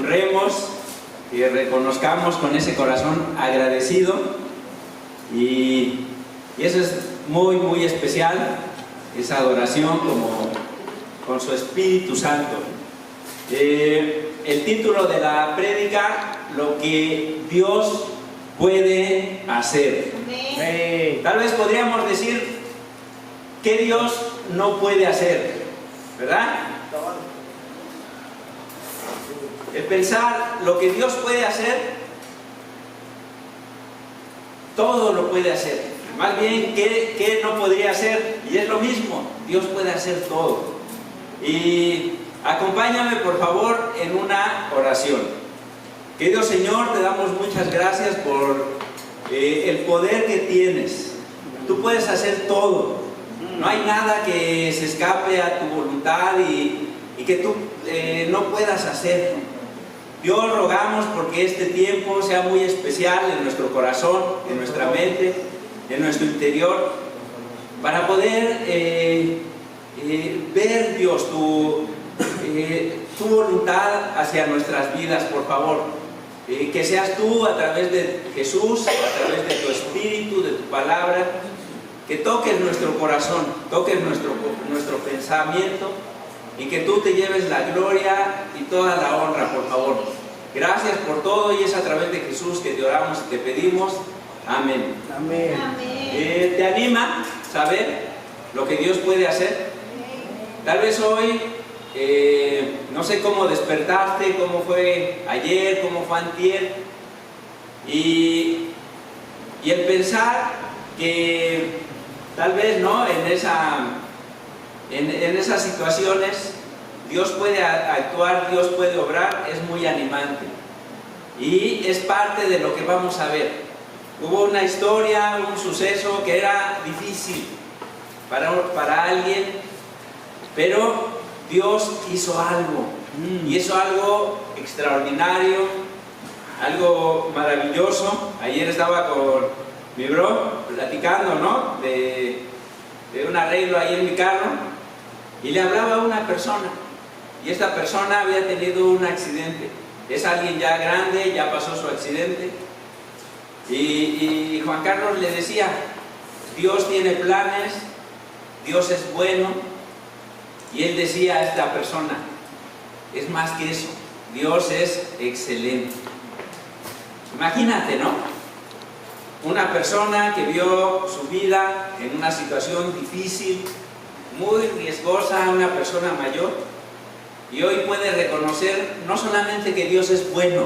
honremos, que reconozcamos con ese corazón agradecido, y eso es muy, muy especial, esa adoración como con su Espíritu Santo. El título de la prédica: lo que Dios puede hacer. Tal vez podríamos decir que Dios no puede hacer, ¿verdad? El pensar lo que Dios puede hacer, todo lo puede hacer. Más bien, ¿qué no podría hacer? Y es lo mismo, Dios puede hacer todo. Y acompáñame por favor en una oración. Querido Señor, te damos muchas gracias por el poder que tienes. Tú puedes hacer todo. No hay nada que se escape a tu voluntad y que tú no puedas hacer. Dios, rogamos porque este tiempo sea muy especial en nuestro corazón, en nuestra mente, en nuestro interior, para poder ver, Dios, tu voluntad hacia nuestras vidas, por favor. Que seas tú a través de Jesús, a través de tu Espíritu, de tu palabra, que toques nuestro corazón, toques nuestro pensamiento, y que tú te lleves la gloria y toda la honra, por favor. Gracias por todo, y es a través de Jesús que te oramos y te pedimos. Amén. Amén. ¿Te anima saber lo que Dios puede hacer? Tal vez hoy, no sé cómo despertaste, cómo fue ayer, cómo fue antier, y el pensar que tal vez, ¿no?, en esas situaciones Dios puede actuar, Dios puede obrar, es muy animante, y es parte de lo que vamos a ver. Hubo una historia, un suceso que era difícil para alguien, pero Dios hizo algo, y hizo algo extraordinario, algo maravilloso. Ayer estaba con mi bro platicando, ¿no?, de un arreglo ahí en mi carro, y le hablaba a una persona, y esta persona había tenido un accidente. Es alguien ya grande, ya pasó su accidente, y Juan Carlos le decía: Dios tiene planes, Dios es bueno. Y él decía a esta persona: es más que eso, Dios es excelente. Imagínate, ¿no?, una persona que vio su vida en una situación difícil, muy riesgosa, una persona mayor, y hoy puede reconocer no solamente que Dios es bueno,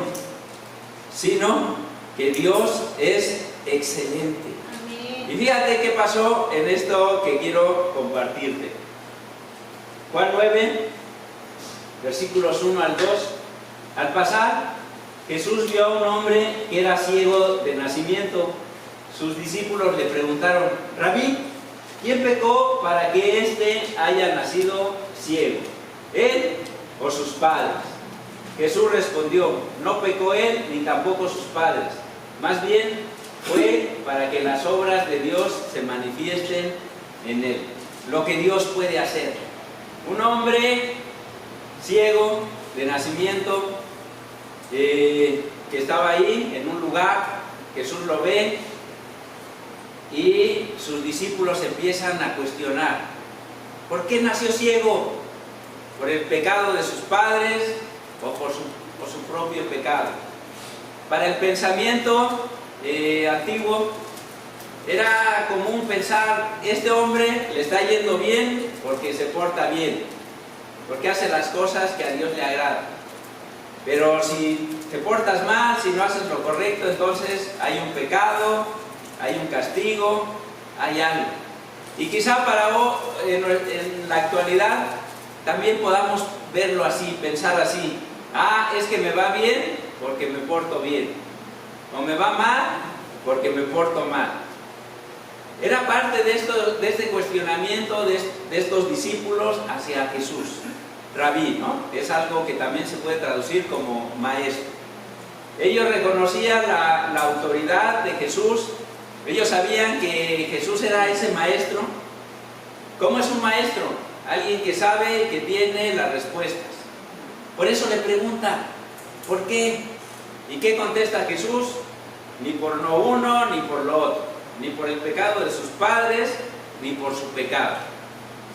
sino que Dios es excelente. Amén. Y fíjate qué pasó en esto que quiero compartirte. Juan 9, versículos 1 al 2. Al pasar, Jesús vio a un hombre que era ciego de nacimiento. Sus discípulos le preguntaron: Rabí, ¿quién pecó para que éste haya nacido ciego, él o sus padres? Jesús respondió: no pecó él ni tampoco sus padres, más bien fue para que las obras de Dios se manifiesten en él. Lo que Dios puede hacer. Un hombre ciego de nacimiento, que estaba ahí en un lugar, Jesús lo ve, y sus discípulos empiezan a cuestionar: ¿por qué nació ciego? ¿Por el pecado de sus padres o por su propio pecado? Para el pensamiento antiguo era común pensar: este hombre le está yendo bien porque se porta bien, porque hace las cosas que a Dios le agradan. Pero si te portas mal, si no haces lo correcto, entonces hay un pecado, hay un castigo, hay algo. Y quizá en la actualidad también podamos verlo así, pensar así: es que me va bien porque me porto bien, o me va mal porque me porto mal. Era parte de este cuestionamiento de estos discípulos hacia Jesús. Rabí, ¿no?, es algo que también se puede traducir como maestro. Ellos reconocían la autoridad de Jesús. Ellos sabían que Jesús era ese maestro. ¿Cómo es un maestro? Alguien que sabe, que tiene las respuestas. Por eso le pregunta: ¿Por qué? ¿Y qué contesta Jesús? Ni por lo uno ni por lo otro, ni por el pecado de sus padres, ni por su pecado,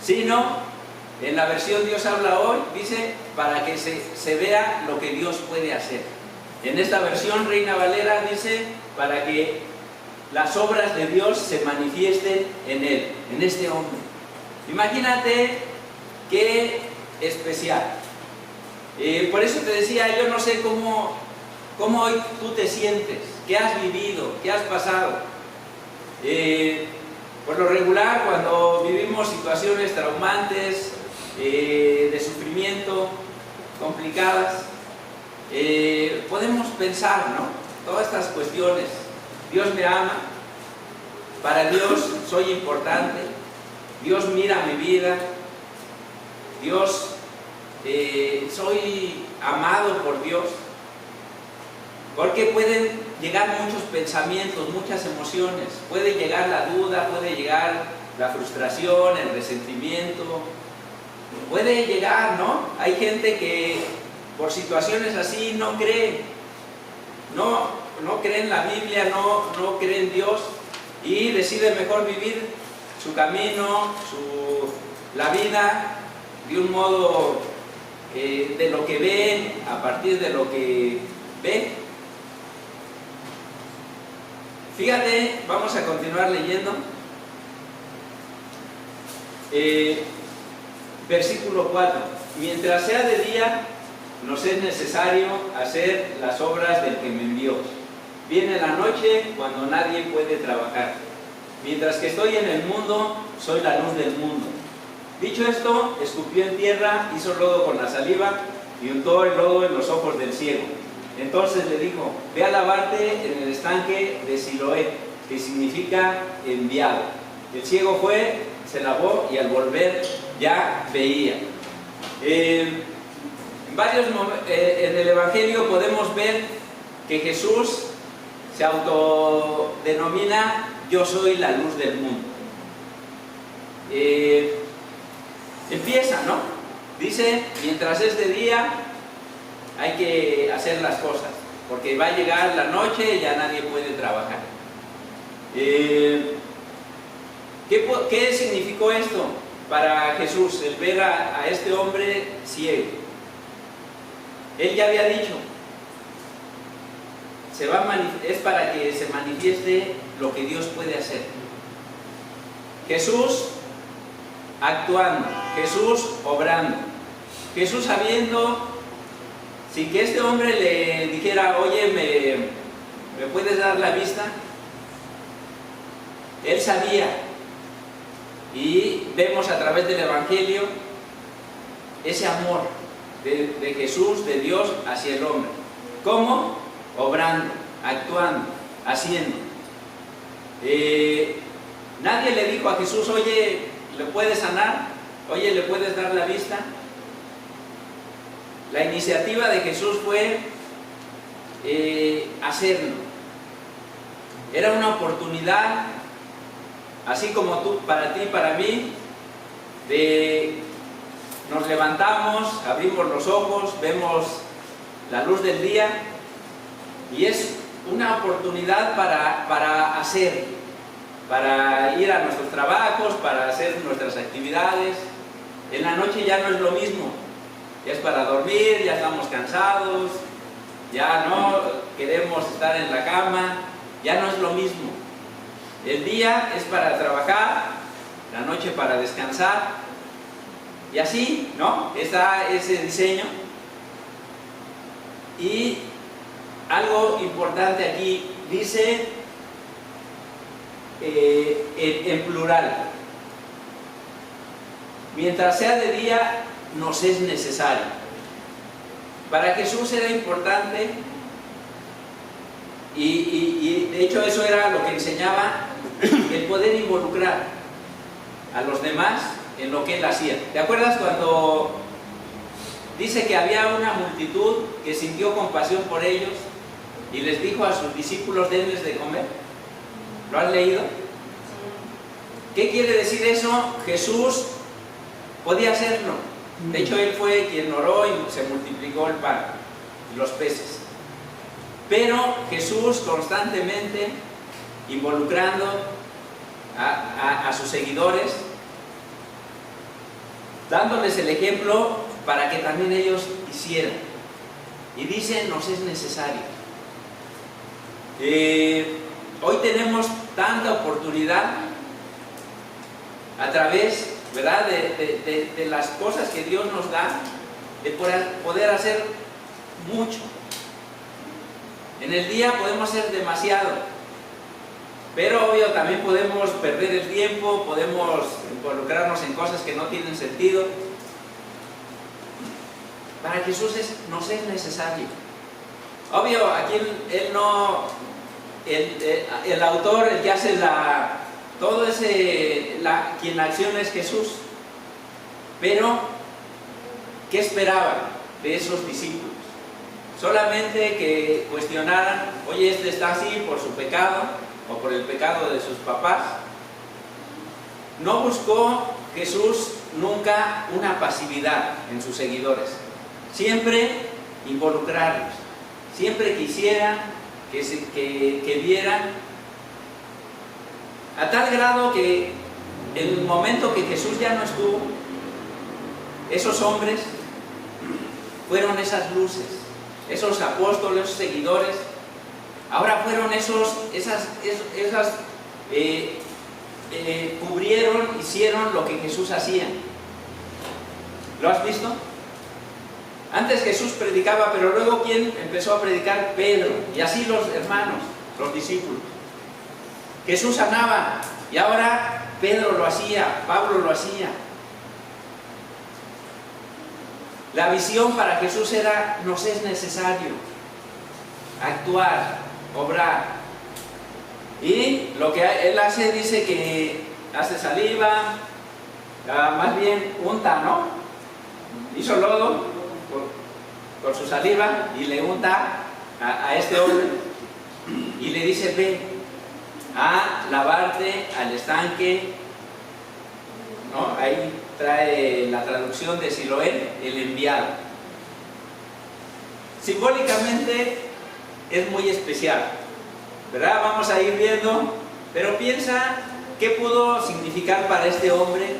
sino, en la versión Dios habla hoy, dice, para que se vea lo que Dios puede hacer. En esta versión Reina Valera dice, para que las obras de Dios se manifiesten en él, en este hombre. Imagínate qué especial. Por eso te decía, yo no sé cómo hoy tú te sientes, qué has vivido, qué has pasado. Por lo regular, cuando vivimos situaciones traumantes, de sufrimiento, complicadas, podemos pensar, ¿no? Todas estas cuestiones. Dios me ama, para Dios soy importante, Dios mira mi vida, Dios, soy amado por Dios. Porque pueden llegar muchos pensamientos, muchas emociones, puede llegar la duda, puede llegar la frustración, el resentimiento, puede llegar, ¿no? Hay gente que por situaciones así no cree, no cree en la Biblia, no cree en Dios y decide mejor vivir su camino, la vida de un modo de lo que ve, a partir de lo que ve. Fíjate, vamos a continuar leyendo. Versículo 4. Mientras sea de día, nos es necesario hacer las obras del que me envió. Viene la noche cuando nadie puede trabajar. Mientras que estoy en el mundo, soy la luz del mundo. Dicho esto, escupió en tierra, hizo lodo con la saliva y untó el lodo en los ojos del ciego. Entonces le dijo, ve a lavarte en el estanque de Siloé, que significa enviado. El ciego fue, se lavó y al volver ya veía. En el Evangelio podemos ver que Jesús se autodenomina, yo soy la luz del mundo. Empieza, ¿no? Dice, mientras es de día, hay que hacer las cosas, porque va a llegar la noche y ya nadie puede trabajar. ¿Qué significó esto para Jesús, el ver a este hombre ciego? Él ya había dicho, es para que se manifieste lo que Dios puede hacer. Jesús actuando, Jesús obrando, Jesús sabiendo. Si que este hombre le dijera, oye, ¿me puedes dar la vista? Él sabía. Y vemos a través del Evangelio ese amor de Jesús, de Dios, hacia el hombre. ¿Cómo? Obrando, actuando, haciendo. Nadie le dijo a Jesús, oye, ¿le puedes sanar? Oye, ¿le puedes dar la vista? La iniciativa de Jesús fue hacerlo. Era una oportunidad, así como tú, para ti, para mí, nos levantamos, abrimos los ojos, vemos la luz del día y es una oportunidad para hacer, para ir a nuestros trabajos, para hacer nuestras actividades. En la noche ya no es lo mismo. Ya es para dormir, ya estamos cansados, ya no queremos estar en la cama, ya no es lo mismo. El día es para trabajar, la noche para descansar, y así, ¿no? Está ese diseño. Y algo importante aquí, dice en plural, mientras sea de día, nos es necesario. Para Jesús era importante y de hecho eso era lo que enseñaba, el poder involucrar a los demás en lo que él hacía. ¿Te acuerdas cuando dice que había una multitud que sintió compasión por ellos y les dijo a sus discípulos, denles de comer? ¿Lo han leído? ¿Qué quiere decir eso? Jesús podía hacerlo. De hecho, él fue quien oró y se multiplicó el pan. y los peces. Pero Jesús constantemente involucrando a sus seguidores, dándoles el ejemplo para que también ellos hicieran. Y dice, nos es necesario. Hoy tenemos tanta oportunidad a través, ¿verdad?, de las cosas que Dios nos da, de poder hacer mucho. En el día podemos hacer demasiado, pero obvio también podemos perder el tiempo, podemos involucrarnos en cosas que no tienen sentido. Para Jesús nos es necesario. Obvio, aquí el autor, el que hace quien la acción es Jesús. Pero, ¿qué esperaban de esos discípulos? Solamente que cuestionaran, oye, este está así por su pecado o por el pecado de sus papás. No buscó Jesús nunca una pasividad en sus seguidores. Siempre involucrarlos, siempre quisieran que vieran, a tal grado que en el momento que Jesús ya no estuvo, esos hombres fueron esas luces, esos apóstoles, esos seguidores, ahora fueron cubrieron, hicieron lo que Jesús hacía. ¿Lo has visto? Antes Jesús predicaba, pero luego ¿quién empezó a predicar? Pedro, y así los hermanos, los discípulos. Jesús sanaba, y ahora Pedro lo hacía, Pablo lo hacía. La visión para Jesús era, nos es necesario actuar, obrar. Y lo que Él hace, dice que hace saliva, más bien unta, ¿no? Hizo lodo con su saliva y le unta a este hombre y le dice, ve a lavarte al estanque, ¿no? Ahí trae la traducción de Siloé, el enviado. Simbólicamente es muy especial, ¿verdad? Vamos a ir viendo, pero piensa qué pudo significar para este hombre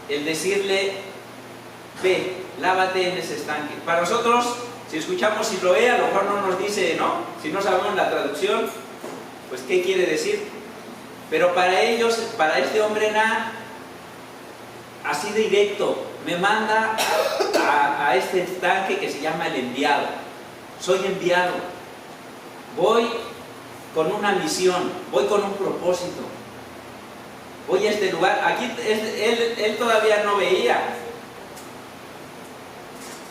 el decirle, ve, lávate en ese estanque. Para nosotros, si escuchamos Siloé, a lo mejor no nos dice, ¿no? Si no sabemos la traducción, pues ¿qué quiere decir? Pero para ellos, para este hombre era así directo, me manda a este estanque que se llama el enviado. Soy enviado, voy con una misión, voy con un propósito, voy a este lugar. Aquí él todavía no veía.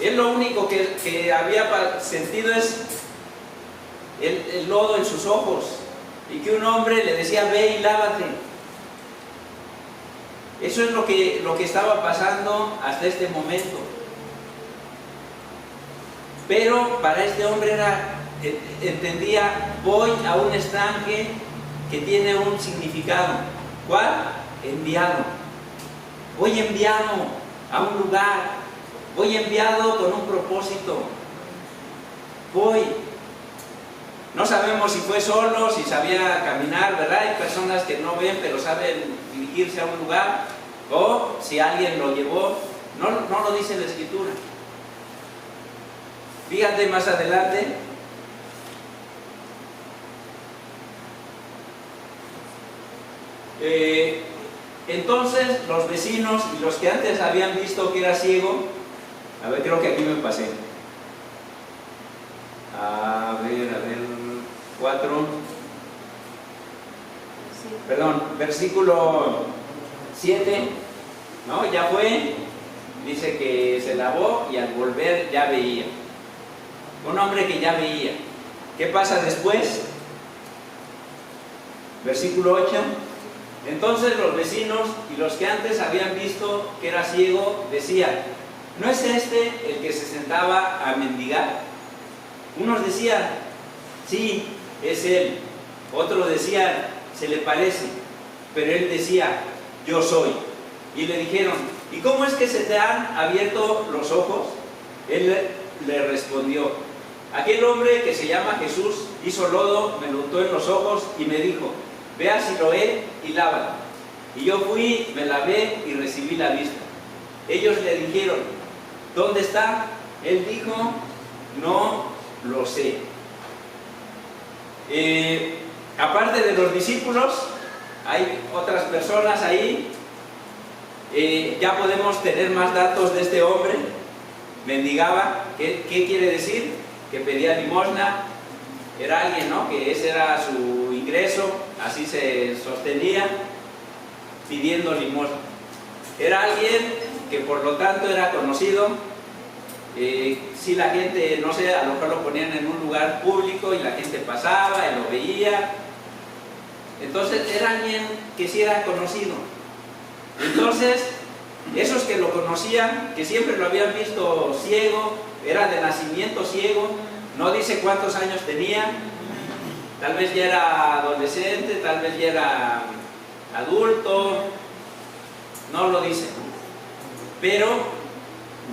Él lo único que había sentido es el lodo en sus ojos, y que un hombre le decía, ve y lávate. Eso es lo que estaba pasando hasta este momento. Pero para este hombre entendía, voy a un estanque que tiene un significado. ¿Cuál? Enviado. Voy enviado a un lugar, voy enviado con un propósito. Voy. No sabemos si fue solo, si sabía caminar, ¿verdad? Hay personas que no ven, pero saben dirigirse a un lugar, o si alguien lo llevó. No lo dice la Escritura. Fíjate más adelante. Entonces los vecinos y los que antes habían visto que era ciego, a ver, creo que aquí me pasé. A ver, 4. Perdón, versículo 7, ¿no? Ya fue, dice que se lavó y al volver ya veía. Un hombre que ya veía. ¿Qué pasa después? Versículo 8. Entonces los vecinos y los que antes habían visto que era ciego decían, ¿no es este el que se sentaba a mendigar? Unos decían, sí, es él. Otros decían, se le parece. Pero él decía, yo soy. Y le dijeron, ¿y cómo es que se te han abierto los ojos? Él le respondió: aquel hombre que se llama Jesús hizo lodo, me lo untó en los ojos y me dijo: ve a Siloé y lávalo. Y yo fui, me lavé y recibí la vista. Ellos le dijeron: ¿dónde está? Él dijo: no lo sé. Aparte de los discípulos, hay otras personas ahí. Ya podemos tener más datos de este hombre. Mendigaba. ¿Qué quiere decir? Que pedía limosna. Era alguien, ¿no?, que ese era su ingreso, así se sostenía, pidiendo limosna. Era alguien que por lo tanto era conocido. Si la gente, no sé, a lo mejor lo ponían en un lugar público y la gente pasaba y lo veía. Entonces era alguien que sí era conocido. Entonces, esos que lo conocían, que siempre lo habían visto ciego, era de nacimiento ciego, no dice cuántos años tenía, tal vez ya era adolescente, tal vez ya era adulto, no lo dice, pero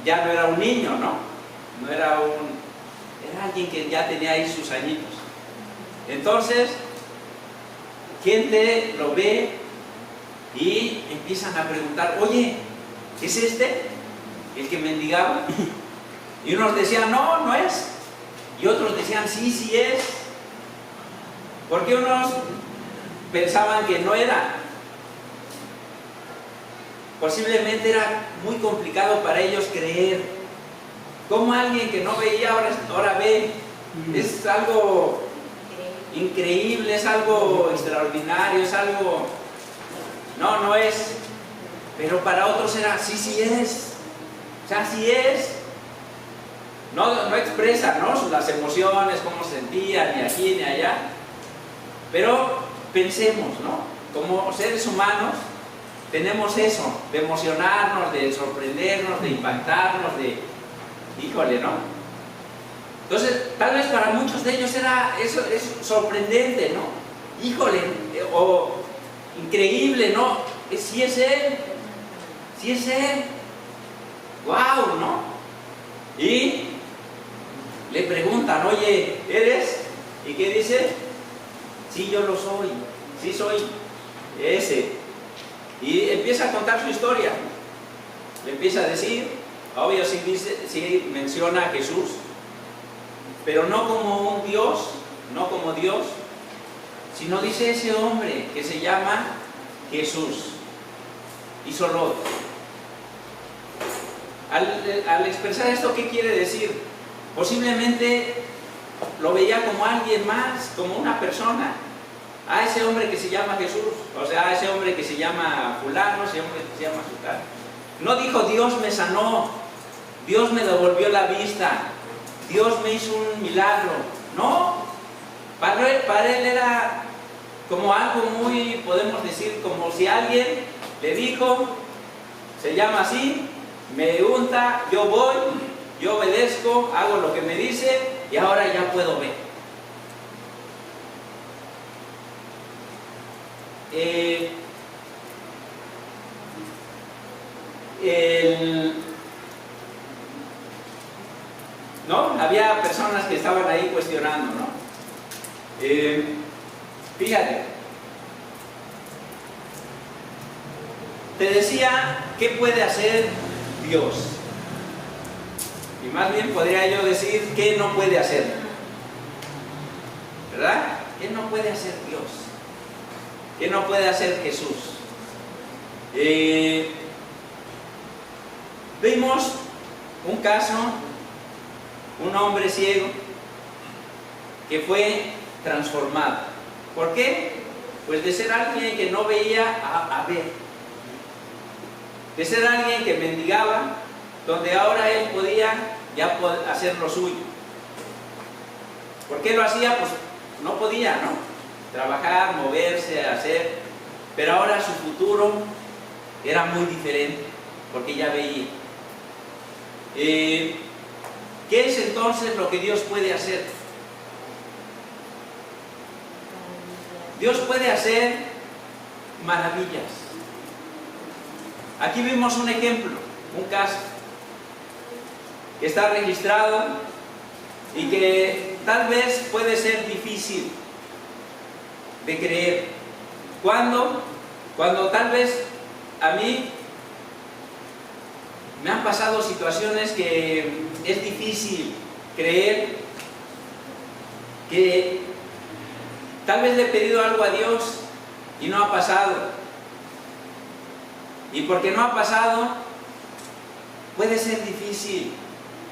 ya no era un niño, ¿no? No era era alguien que ya tenía ahí sus añitos. Entonces, gente lo ve y empiezan a preguntar: oye, ¿es este el que mendigaba? Y unos decían: no, no es. Y otros decían: sí, sí es. Porque unos pensaban que no era. Posiblemente era muy complicado para ellos creer. ¿Cómo alguien que no veía ahora ve? Es algo increíble, es algo extraordinario, es algo... No, no es. Pero para otros era: sí, sí es. O sea, sí es. No expresa, ¿no?, las emociones, cómo se sentían, ni aquí ni allá. Pero pensemos, ¿no? Como seres humanos tenemos eso, de emocionarnos, de sorprendernos, de impactarnos, de... híjole, ¿no? Entonces, tal vez para muchos de ellos era eso, es sorprendente, ¿no? Híjole, o increíble, ¿no? Sí es él, sí es él. ¡Guau!, ¿no? Y le preguntan: oye, ¿eres? ¿Y qué dice? Sí, yo lo soy, sí soy ese. Y empieza a contar su historia. Le empieza a decir, obvio, sí menciona a Jesús, pero no como un Dios, no como Dios, sino dice ese hombre que se llama Jesús. Hizo lodo. Al expresar esto, ¿qué quiere decir? Posiblemente lo veía como alguien más, como una persona. A ese hombre que se llama Jesús, o sea, a ese hombre que se llama fulano, ese hombre que se llama sultán. No dijo: Dios me sanó, Dios me devolvió la vista, Dios me hizo un milagro. No, para él era como algo muy, podemos decir, como si alguien le dijo: se llama así, me unta, yo voy, yo obedezco, hago lo que me dice y ahora ya puedo ver. ¿No? Había personas que estaban ahí cuestionando, ¿no? Fíjate, te decía: ¿qué puede hacer Dios? Y más bien podría yo decir: ¿qué no puede hacer? ¿Verdad? ¿Qué no puede hacer Dios? ¿Qué no puede hacer Jesús? Vimos un caso, un hombre ciego que fue transformado. ¿Por qué? Pues de ser alguien que no veía a ver, de ser alguien que mendigaba, donde ahora él podía ya hacer lo suyo. ¿Por qué lo hacía? Pues no podía, ¿no?, trabajar, moverse, hacer, pero ahora su futuro era muy diferente, porque ya veía. ¿Qué es entonces lo que Dios puede hacer? Dios puede hacer maravillas. Aquí vimos un ejemplo, un caso. que está registrado y que tal vez puede ser difícil de creer. ¿Cuándo? Cuando tal vez a mí me han pasado situaciones que es difícil creer que tal vez le he pedido algo a Dios y no ha pasado. Y porque no ha pasado, puede ser difícil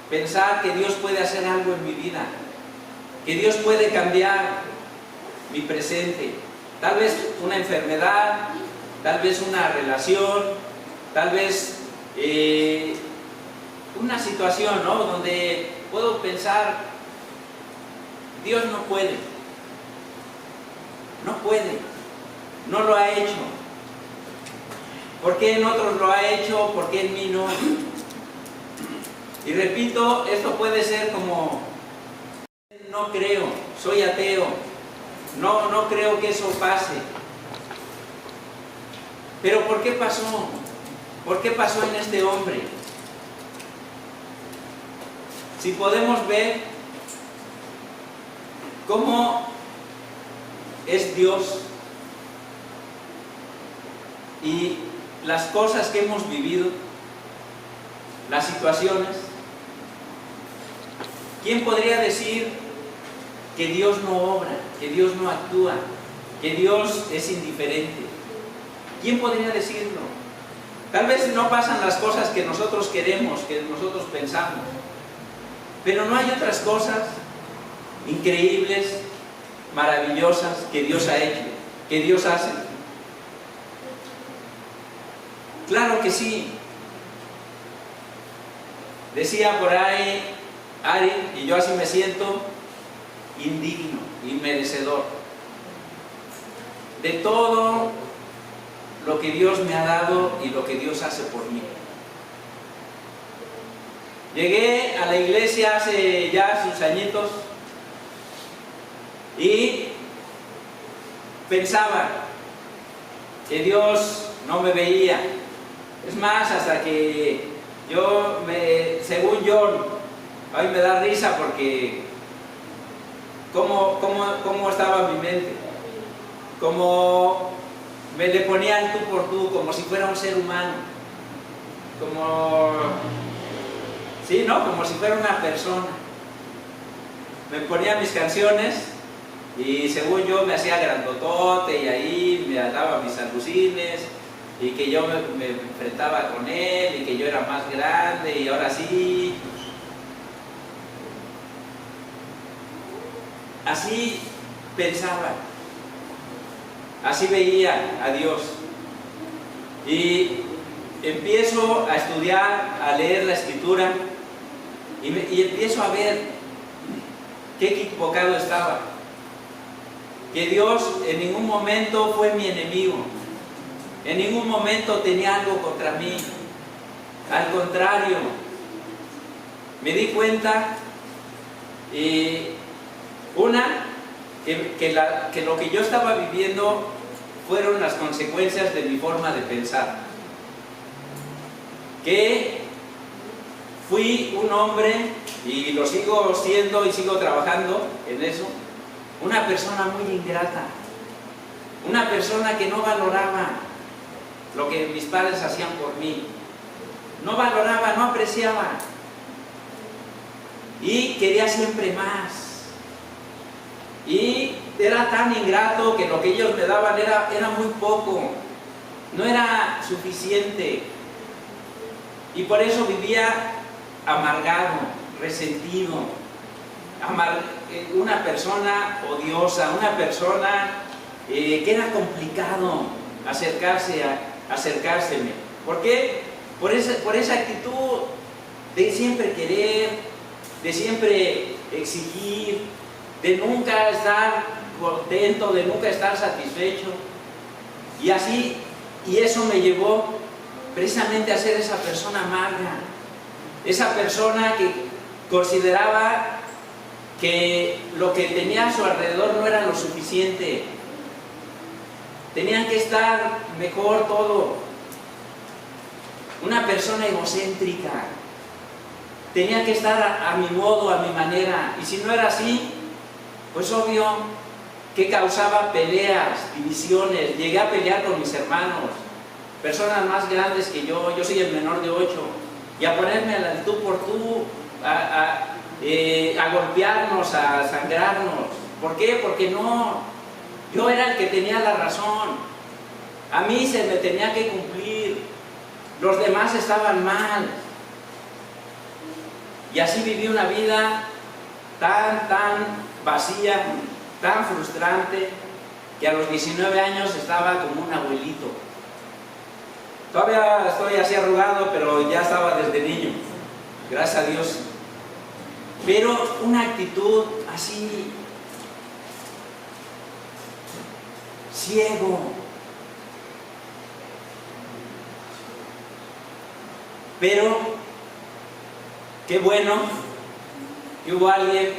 pensar que Dios puede hacer algo en mi vida, que Dios puede cambiar mi presente. Tal vez una enfermedad, tal vez una relación, tal vez una situación, ¿no?, donde puedo pensar, Dios no puede, no lo ha hecho. ¿Por qué en otros lo ha hecho? ¿Por qué en mí no? Y repito, esto puede ser como, no creo, soy ateo, no creo que eso pase. Pero ¿por qué pasó? ¿Por qué pasó en este hombre? Si podemos ver cómo es Dios y las cosas que hemos vivido, las situaciones, ¿quién podría decir que Dios no obra, que Dios no actúa, que Dios es indiferente? ¿Quién podría decirlo? Tal vez no pasan las cosas que nosotros queremos, que nosotros pensamos, pero no hay otras cosas increíbles, maravillosas que Dios ha hecho, que Dios hace. Claro que sí. Decía por ahí Ari, y yo así me siento, indigno, inmerecedor de todo lo que Dios me ha dado y lo que Dios hace por mí. Llegué a la iglesia hace ya sus añitos y pensaba que Dios no me veía. Es más, hasta que según yo, a mí me da risa porque cómo estaba mi mente, como me le ponía el tú por tú, como si fuera un ser humano, sí, ¿no? Como si fuera una persona. Me ponía mis canciones y según yo me hacía grandotote y ahí me daba mis alucines y que yo me enfrentaba con él y que yo era más grande y ahora sí. Así pensaba, así veía a Dios. Y empiezo a estudiar, a leer la Escritura y empiezo a ver qué equivocado estaba. Que Dios en ningún momento fue mi enemigo, en ningún momento tenía algo contra mí. Al contrario, me di cuenta que lo que yo estaba viviendo fueron las consecuencias de mi forma de pensar. Que fui un hombre, y lo sigo siendo y sigo trabajando en eso, una persona muy ingrata, una persona que no valoraba lo que mis padres hacían por mí, no valoraba, no apreciaba y quería siempre más. Y era tan ingrato que lo que ellos me daban era muy poco, no era suficiente. Y por eso vivía amargado, resentido, una persona odiosa, una persona que era complicado acercárseme. ¿Por qué? Por esa actitud de siempre querer, de siempre exigir, de nunca estar contento, de nunca estar satisfecho. Y eso me llevó precisamente a ser esa persona amarga, esa persona que consideraba que lo que tenía a su alrededor no era lo suficiente, tenían que estar mejor todo. Una persona egocéntrica, tenía que estar a mi modo, a mi manera, y si no era así, pues obvio que causaba peleas, divisiones. Llegué a pelear con mis hermanos, personas más grandes que yo soy el menor de 8, y a ponerme al tú por tú, a golpearnos, a sangrarnos. ¿Por qué? Porque no, yo era el que tenía la razón, a mí se me tenía que cumplir, los demás estaban mal. Y así viví una vida tan vacía, tan frustrante, que a los 19 años estaba como un abuelito. Todavía estoy así arrugado, pero ya estaba desde niño, gracias a Dios. Pero una actitud así, ciego. Pero qué bueno que hubo alguien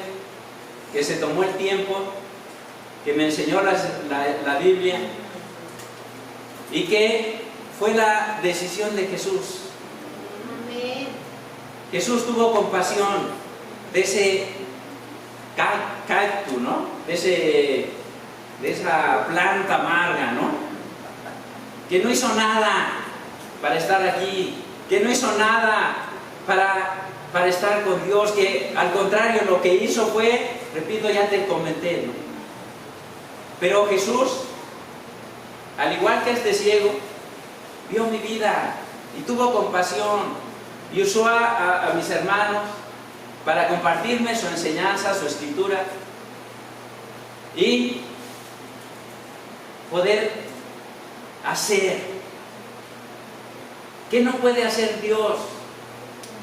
que se tomó el tiempo, que me enseñó la Biblia, y que fue la decisión de Jesús. Amén. Jesús tuvo compasión de ese cactus, ¿no? De esa planta amarga, ¿no? Que no hizo nada para estar aquí, que no hizo nada para estar con Dios, que al contrario lo que hizo fue, repito, ya te comenté, ¿no? Pero Jesús, al igual que este ciego, vio mi vida y tuvo compasión y usó a mis hermanos para compartirme su enseñanza, su escritura, y poder hacer. ¿Qué no puede hacer Dios?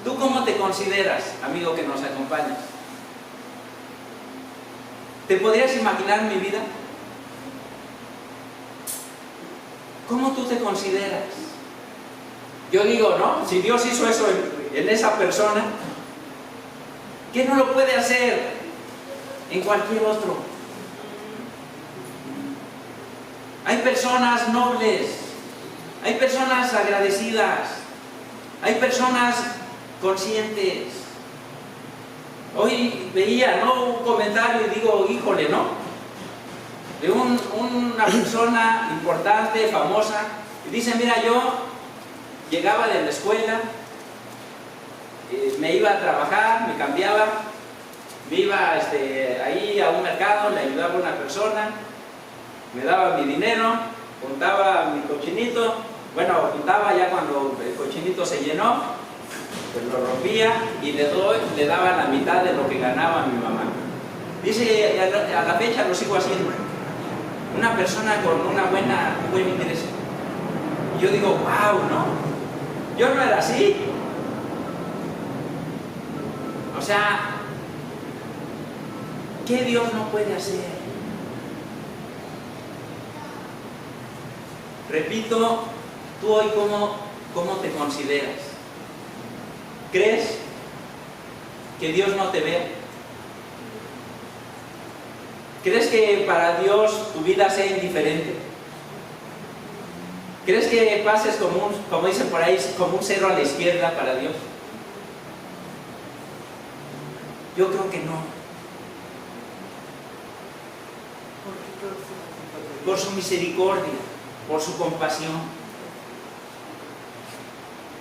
¿Tú cómo te consideras, amigo que nos acompañas? ¿Te podrías imaginar mi vida? ¿Cómo tú te consideras? Yo digo, ¿no? Si Dios hizo eso en esa persona, ¿qué no lo puede hacer en cualquier otro? Hay personas nobles, hay personas agradecidas, hay personas conscientes. Hoy veía, ¿no?, un comentario y digo, híjole, ¿no?, de una persona importante, famosa, y dice, mira, yo llegaba de la escuela, me iba a trabajar, me cambiaba, me iba ahí a un mercado, le ayudaba a una persona, me daba mi dinero, juntaba mi cochinito, bueno, juntaba ya cuando el cochinito se llenó, pues lo rompía y le daba la mitad de lo que ganaba mi mamá. Dice, a la fecha lo sigo haciendo. Una persona con un buen ingreso. Y yo digo, wow, ¿no? Yo no era así. O sea, ¿qué Dios no puede hacer? Repito, tú hoy ¿cómo te consideras? ¿Crees que Dios no te ve? ¿Crees que para Dios tu vida sea indiferente? ¿Crees que pases como dicen por ahí, como un cero a la izquierda para Dios? Yo creo que no. Por su misericordia, por su compasión.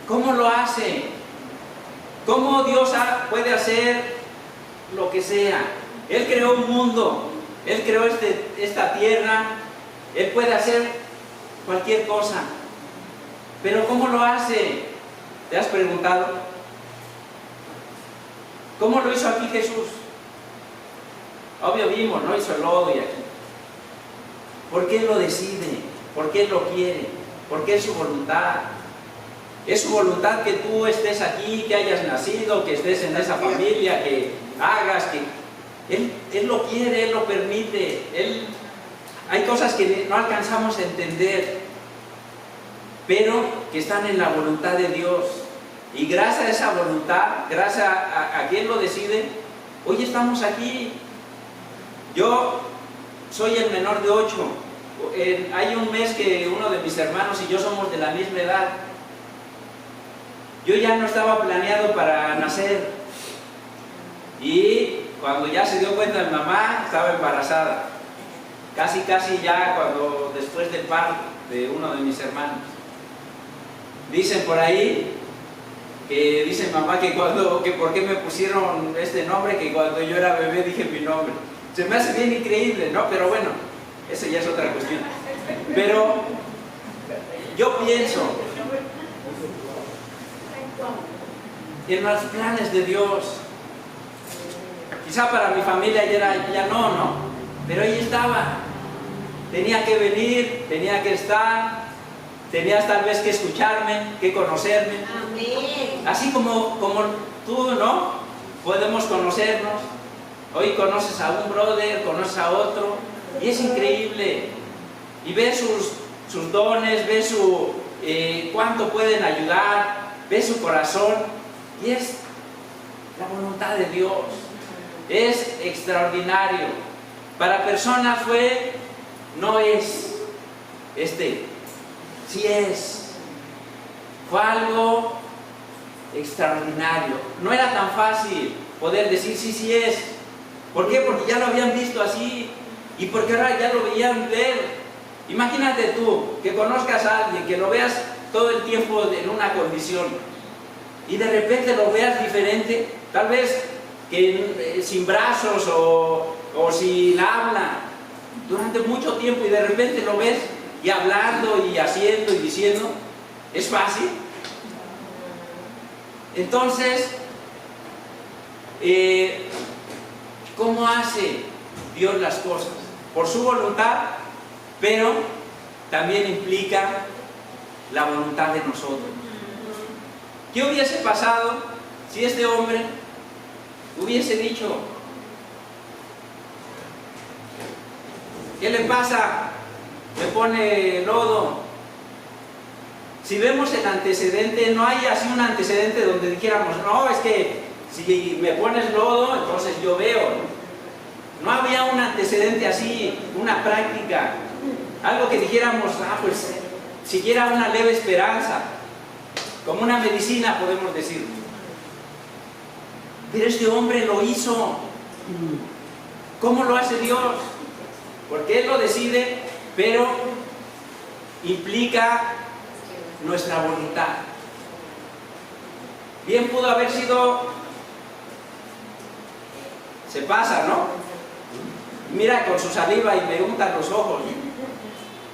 ¿Cómo lo hace? ¿Cómo Dios puede hacer lo que sea? Él creó un mundo, Él creó esta tierra, Él puede hacer cualquier cosa. Pero ¿cómo lo hace? ¿Te has preguntado? ¿Cómo lo hizo aquí Jesús? Obvio vimos, ¿no? Hizo el lodo y aquí. ¿Por qué Él lo decide? ¿Por qué Él lo quiere? ¿Por qué es su voluntad? Es su voluntad que tú estés aquí, que hayas nacido, que estés en esa familia, que hagas, que Él lo quiere, Él lo permite. Hay cosas que no alcanzamos a entender, pero que están en la voluntad de Dios. Y gracias a esa voluntad, gracias a quien lo decide, hoy estamos aquí. Yo soy el menor de 8. Hay un mes que uno de mis hermanos y yo somos de la misma edad. Yo ya no estaba planeado para nacer. Y cuando ya se dio cuenta mi mamá, estaba embarazada. Casi ya cuando después del parto de uno de mis hermanos. Dicen por ahí, que dice mamá que por qué me pusieron este nombre, que cuando yo era bebé dije mi nombre. Se me hace bien increíble, ¿no? Pero bueno, eso ya es otra cuestión. Pero yo pienso en los planes de Dios. Quizá para mi familia ya no, pero ahí estaba. Tenía que venir, tenía que estar, tenías tal vez que escucharme, que conocerme. Amén. Así como tú, ¿no? Podemos conocernos. Hoy conoces a un brother, conoces a otro, y es increíble. Y ves sus dones, ves cuánto pueden ayudar, ves su corazón, y es la voluntad de Dios. Es extraordinario. Para personas no es, sí es. Fue algo extraordinario. No era tan fácil poder decir sí es. ¿Por qué? Porque ya lo habían visto así, y porque ahora ya lo veían ver. Imagínate tú, que conozcas a alguien, que lo veas todo el tiempo en una condición, y de repente lo veas diferente, tal vez que sin brazos o sin habla, durante mucho tiempo, y de repente lo ves y hablando y haciendo y diciendo. ¿Es fácil? Entonces, ¿cómo hace Dios las cosas? Por su voluntad, pero también implica la voluntad de nosotros. ¿Qué hubiese pasado si este hombre hubiese dicho: ¿qué le pasa? Me pone lodo. Si vemos el antecedente, no hay así un antecedente donde dijéramos: no, es que si me pones lodo, entonces yo veo. No había un antecedente así, una práctica, algo que dijéramos: pues siquiera una leve esperanza, como una medicina, podemos decir. Pero este hombre lo hizo. ¿Cómo lo hace Dios? Porque Él lo decide, pero implica nuestra voluntad. Bien pudo haber sido: se pasa, ¿no? Mira, con su saliva y me untan los ojos.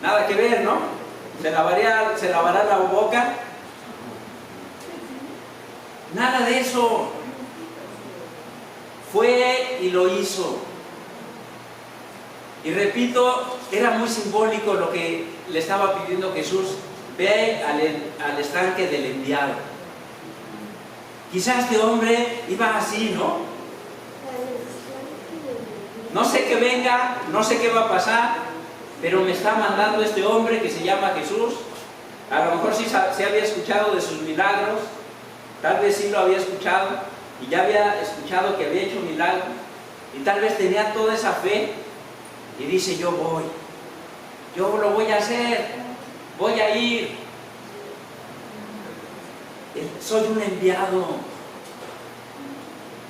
Nada que ver, ¿no? Se lavará la boca. Nada de eso. Fue y lo hizo. Y repito, era muy simbólico lo que le estaba pidiendo Jesús: ve al estanque del enviado. Quizás este hombre iba así, ¿no? No sé qué venga, no sé qué va a pasar, pero me está mandando este hombre que se llama Jesús. A lo mejor sí había escuchado de sus milagros, tal vez sí lo había escuchado, y ya había escuchado que había hecho milagros, y tal vez tenía toda esa fe, y dice: yo lo voy a hacer, voy a ir. Soy un enviado.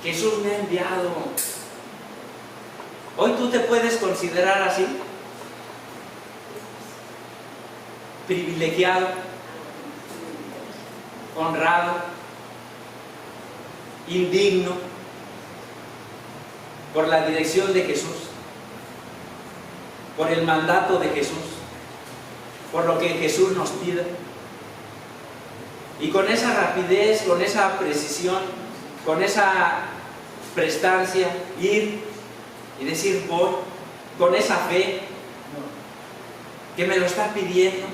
Jesús me ha enviado. Hoy tú te puedes considerar así, privilegiado, honrado, indigno, por la dirección de Jesús, por el mandato de Jesús, por lo que Jesús nos pide. Y con esa rapidez, con esa precisión, con esa prestancia, ir y decir: voy, con esa fe que me lo está pidiendo,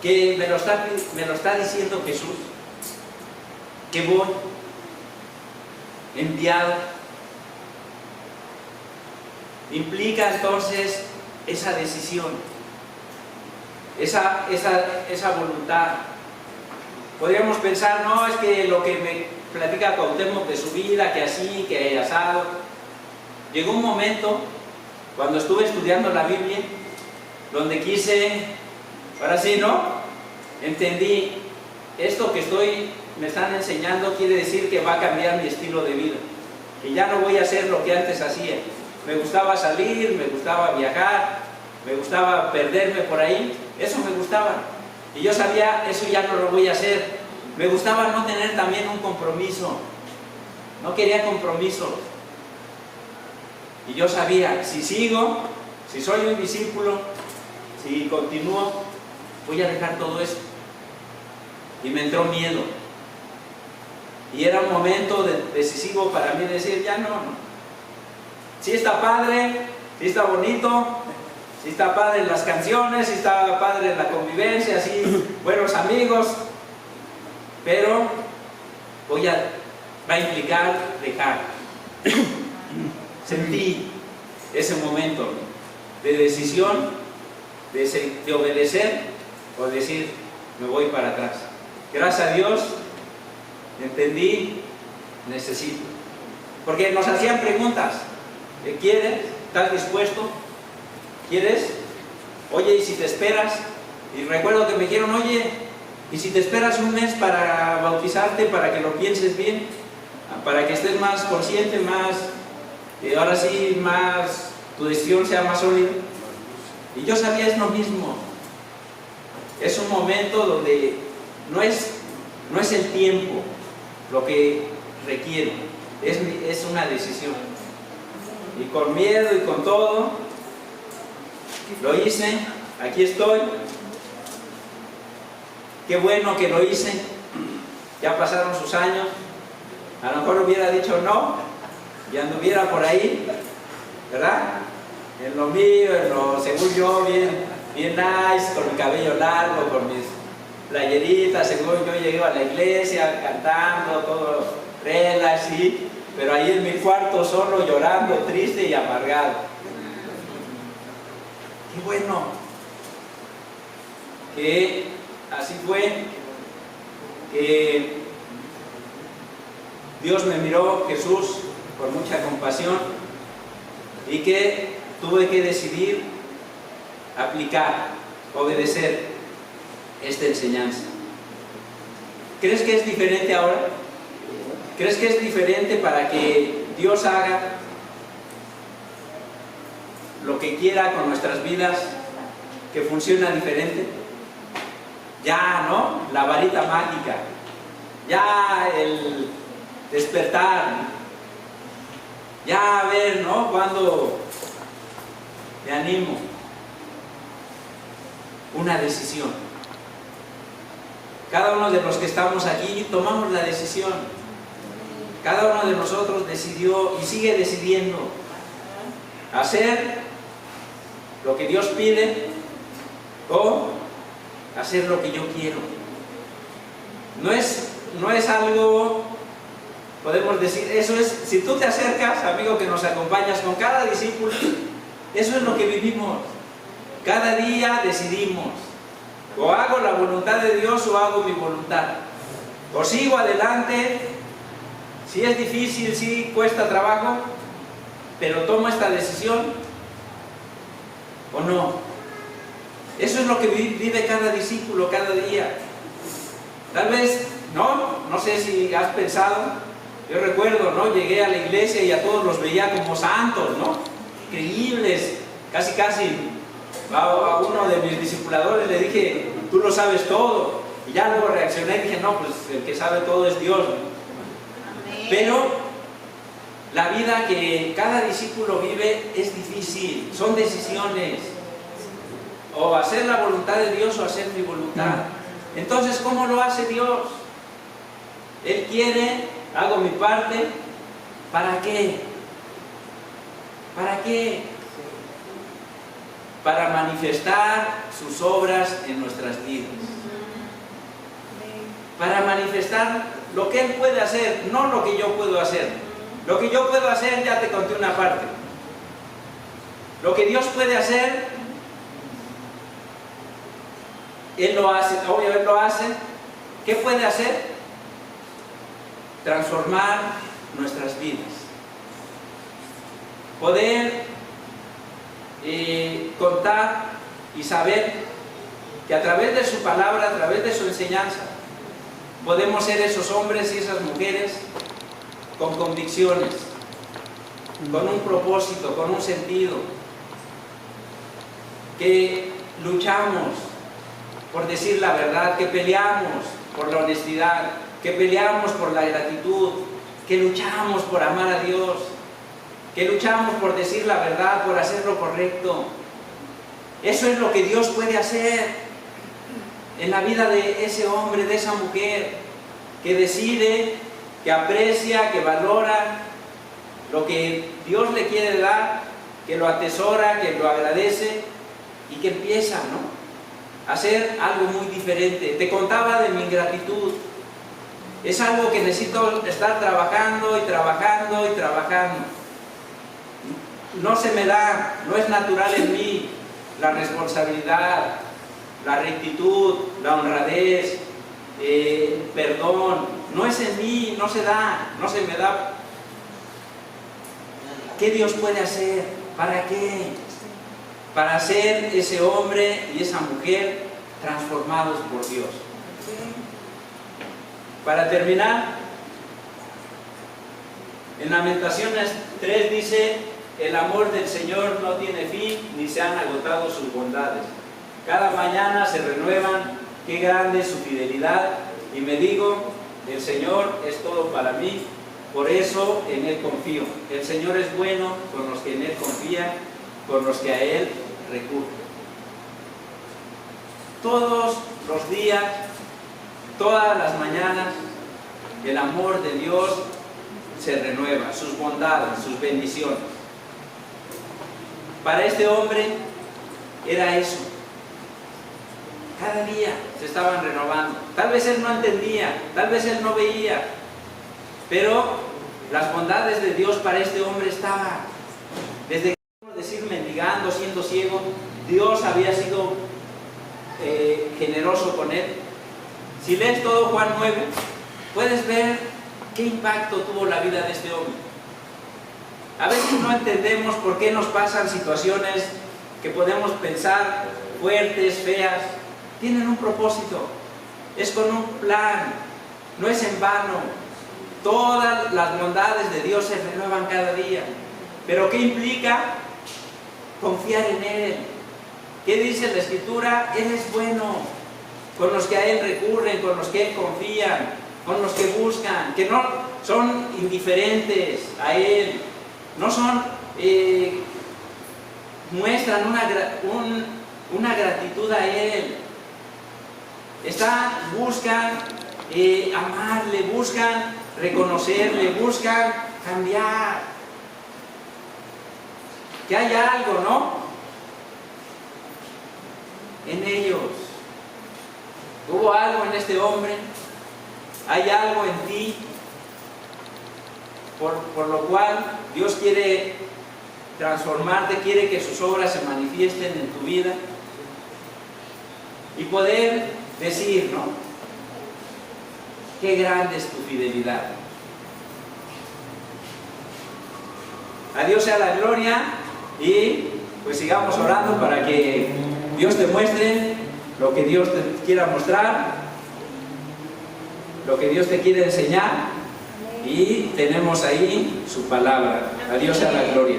que me lo está diciendo Jesús, que voy, enviado. Implica entonces esa decisión, esa voluntad. Podríamos pensar: no, es que lo que me platica Cuauhtémoc de su vida, que así, que asado. Llegó un momento, cuando estuve estudiando la Biblia, donde quise, ahora sí, ¿no? Entendí, esto que estoy me están enseñando quiere decir que va a cambiar mi estilo de vida. Que ya no voy a hacer lo que antes hacía. Me gustaba salir, me gustaba viajar, me gustaba perderme por ahí. Eso me gustaba. Y yo sabía, eso ya no lo voy a hacer. Me gustaba no tener también un compromiso. No quería compromisos. Y yo sabía, si sigo, si soy un discípulo, si continúo, voy a dejar todo eso. Y me entró miedo. Y era un momento decisivo para mí decir, ya no. Sí está padre, sí está bonito, sí está padre las canciones, sí está padre la convivencia, sí, buenos amigos, pero va a implicar dejar. Sentí ese momento de decisión, de obedecer o decir, me voy para atrás. Gracias a Dios, entendí, necesito. Porque nos hacían preguntas, ¿quieres? ¿Estás dispuesto? ¿Quieres? Oye, ¿y si te esperas? Y recuerdo que me dijeron, oye, ¿y si te esperas un mes para bautizarte, para que lo pienses bien? Para que estés más consciente, más, ahora sí, más, tu decisión sea más sólida. Y yo sabía, es lo mismo. Es un momento donde no es el tiempo lo que requiere, es una decisión. Y con miedo y con todo, lo hice, aquí estoy. Qué bueno que lo hice, ya pasaron sus años. A lo mejor hubiera dicho no, y anduviera por ahí, ¿verdad? En lo mío, según yo, bien nice, con mi cabello largo, con mis playeritas, según yo llegué a la iglesia, cantando, todo relax, ¿sí? Pero ahí en mi cuarto solo, llorando, triste y amargado. Qué bueno que así fue, que Dios me miró, Jesús, con mucha compasión, y que tuve que decidir aplicar, obedecer esta enseñanza. ¿Crees que es diferente ahora? ¿Crees que es diferente para que Dios haga lo que quiera con nuestras vidas, que funciona diferente? Ya, ¿no? La varita mágica, ya el despertar, ya a ver, ¿no? Cuando me animo. Una decisión. Cada uno de los que estamos aquí tomamos la decisión. Cada uno de nosotros decidió y sigue decidiendo hacer lo que Dios pide o hacer lo que yo quiero. No es algo, podemos decir, eso es, si tú te acercas, amigo que nos acompañas con cada discípulo, eso es lo que vivimos. Cada día decidimos, o hago la voluntad de Dios o hago mi voluntad. O sigo adelante, si es difícil, si cuesta trabajo, pero tomo esta decisión o no. Eso es lo que vive cada discípulo cada día. Tal vez, no sé si has pensado, yo recuerdo, ¿no? Llegué a la iglesia y a todos los veía como santos, ¿no? Increíbles, casi. A uno de mis discipuladores le dije, tú lo sabes todo. Y ya luego reaccioné y dije, no, pues el que sabe todo es Dios. Amén. Pero la vida que cada discípulo vive es difícil, son decisiones. O hacer la voluntad de Dios o hacer mi voluntad. Entonces, ¿cómo lo hace Dios? Él quiere, hago mi parte. ¿Para qué? ¿Para qué? Para manifestar sus obras en nuestras vidas. Para manifestar lo que Él puede hacer, no lo que yo puedo hacer. Lo que yo puedo hacer, ya te conté una parte. Lo que Dios puede hacer, Él lo hace, obvio Él lo hace. ¿Qué puede hacer? Transformar nuestras vidas. Poder contar y saber que a través de su palabra, a través de su enseñanza, podemos ser esos hombres y esas mujeres con convicciones, con un propósito, con un sentido, que luchamos por decir la verdad, que peleamos por la honestidad, que peleamos por la gratitud, que luchamos por amar a Dios, que luchamos por decir la verdad, por hacer lo correcto. Eso es lo que Dios puede hacer en la vida de ese hombre, de esa mujer, que decide, que aprecia, que valora lo que Dios le quiere dar, que lo atesora, que lo agradece y que empieza, ¿no?, a hacer algo muy diferente. Te contaba de mi ingratitud. Es algo que necesito estar trabajando y trabajando y trabajando. No se me da, no es natural en mí la responsabilidad, la rectitud, la honradez, perdón. No es en mí, no se da, no se me da. ¿Qué Dios puede hacer? ¿Para qué? Para ser ese hombre y esa mujer transformados por Dios. Para terminar, en Lamentaciones 3 dice: el amor del Señor no tiene fin, ni se han agotado sus bondades. Cada mañana se renuevan, qué grande es su fidelidad. Y me digo, el Señor es todo para mí, por eso en Él confío. El Señor es bueno con los que en Él confían, con los que a Él recurren. Todos los días, todas las mañanas, el amor de Dios se renueva, sus bondades, sus bendiciones. Para este hombre era eso. Cada día se estaban renovando. Tal vez él no entendía, tal vez él no veía, pero las bondades de Dios para este hombre estaban. Desde que, por decir, mendigando, siendo ciego, Dios había sido generoso con él. Si lees todo Juan 9, puedes ver qué impacto tuvo la vida de este hombre. A veces no entendemos por qué nos pasan situaciones que podemos pensar fuertes, feas. Tienen un propósito, es con un plan, no es en vano. Todas las bondades de Dios se renuevan cada día. Pero ¿qué implica? Confiar en Él. ¿Qué dice la Escritura? Él es bueno con los que a Él recurren, con los que Él confían, con los que buscan, que no son indiferentes a Él, no son, muestran una gratitud a Él. Buscan amarle, buscan reconocerle, buscan cambiar. Que hay algo, ¿no?, en ellos. Hubo algo en este hombre, hay algo en ti, por lo cual Dios quiere transformarte, quiere que sus obras se manifiesten en tu vida y poder decir, ¿no?, qué grande es tu fidelidad. A Dios sea la gloria, y pues sigamos orando para que Dios te muestre lo que Dios te quiera mostrar, lo que Dios te quiere enseñar, y tenemos ahí su palabra. A Dios sea la gloria.